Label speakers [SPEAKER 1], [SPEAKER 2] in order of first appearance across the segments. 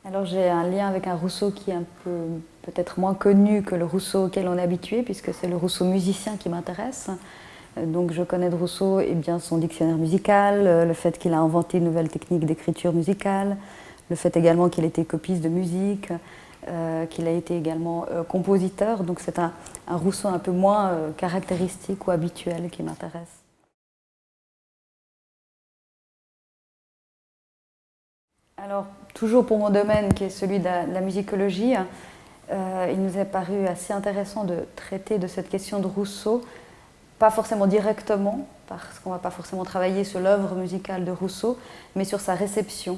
[SPEAKER 1] Alors j'ai un lien avec un Rousseau qui est un peu peut-être moins connu que le Rousseau auquel on est habitué, puisque c'est le Rousseau musicien qui m'intéresse. Donc je connais de Rousseau bien son dictionnaire musical, le fait qu'il a inventé une nouvelle technique d'écriture musicale, le fait également qu'il était copiste de musique, qu'il a été également compositeur. Donc c'est un Rousseau un peu moins caractéristique ou habituel qui m'intéresse. Alors, toujours pour mon domaine qui est celui de la musicologie, il nous est paru assez intéressant de traiter de cette question de Rousseau, pas forcément directement, parce qu'on ne va pas forcément travailler sur l'œuvre musicale de Rousseau, mais sur sa réception.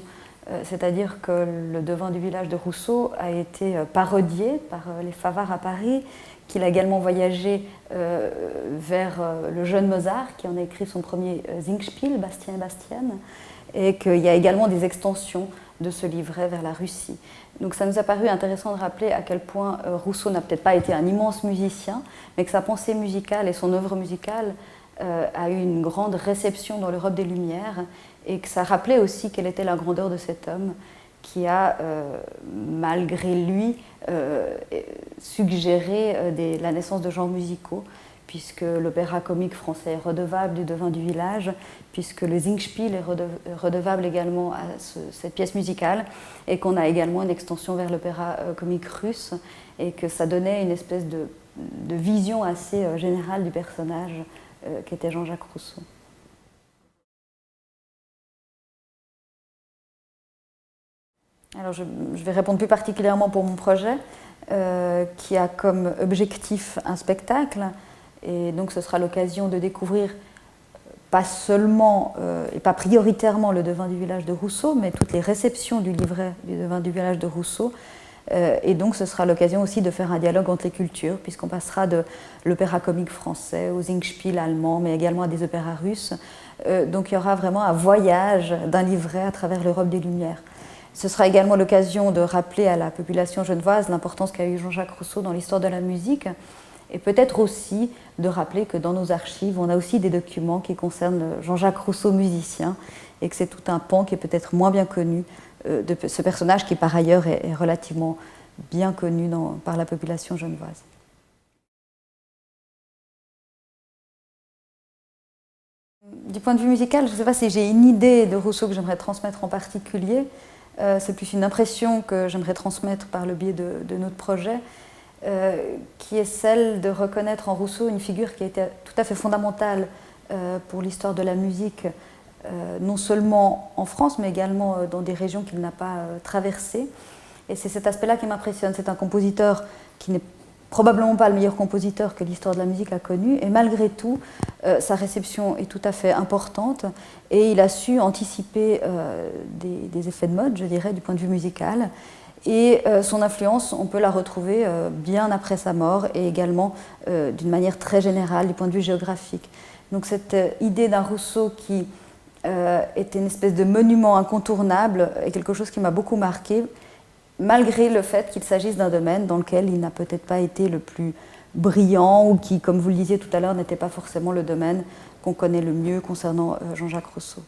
[SPEAKER 1] C'est-à-dire que le Devin du village de Rousseau a été parodié par les Favards à Paris, qu'il a également voyagé vers le jeune Mozart, qui en a écrit son premier Singspiel, Bastien et Bastienne, et qu'il y a également des extensions de ce livret vers la Russie. Donc ça nous a paru intéressant de rappeler à quel point Rousseau n'a peut-être pas été un immense musicien, mais que sa pensée musicale et son œuvre musicale a eu une grande réception dans l'Europe des Lumières, et que ça rappelait aussi quelle était la grandeur de cet homme qui a, malgré lui, suggéré la naissance de genres musicaux, puisque l'opéra comique français est redevable du Devin du village, puisque le Singspiel est redevable également à cette pièce musicale, et qu'on a également une extension vers l'opéra comique russe, et que ça donnait une espèce de vision assez générale du personnage qu'était Jean-Jacques Rousseau. Alors je vais répondre plus particulièrement pour mon projet, qui a comme objectif un spectacle, et donc ce sera l'occasion de découvrir pas seulement et pas prioritairement le Devin du village de Rousseau, mais toutes les réceptions du livret du Devin du village de Rousseau. Et donc ce sera l'occasion aussi de faire un dialogue entre les cultures, puisqu'on passera de l'opéra comique français au Singspiel allemand, mais également à des opéras russes. Donc il y aura vraiment un voyage d'un livret à travers l'Europe des Lumières. Ce sera également l'occasion de rappeler à la population genevoise l'importance qu'a eu Jean-Jacques Rousseau dans l'histoire de la musique, et peut-être aussi de rappeler que dans nos archives, on a aussi des documents qui concernent Jean-Jacques Rousseau musicien, et que c'est tout un pan qui est peut-être moins bien connu de ce personnage qui par ailleurs est relativement bien connu par la population genevoise. Du point de vue musical, je ne sais pas si j'ai une idée de Rousseau que j'aimerais transmettre en particulier. C'est plus une impression que j'aimerais transmettre par le biais de notre projet, qui est celle de reconnaître en Rousseau une figure qui a été tout à fait fondamentale pour l'histoire de la musique, non seulement en France, mais également dans des régions qu'il n'a pas traversées. Et c'est cet aspect-là qui m'impressionne. C'est un compositeur qui n'est probablement pas le meilleur compositeur que l'histoire de la musique a connu, et malgré tout, sa réception est tout à fait importante, et il a su anticiper des effets de mode, je dirais, du point de vue musical, et son influence, on peut la retrouver bien après sa mort, et également d'une manière très générale du point de vue géographique. Donc cette idée d'un Rousseau qui était une espèce de monument incontournable est quelque chose qui m'a beaucoup marqué, malgré le fait qu'il s'agisse d'un domaine dans lequel il n'a peut-être pas été le plus brillant, ou qui, comme vous le disiez tout à l'heure, n'était pas forcément le domaine qu'on connaît le mieux concernant Jean-Jacques Rousseau.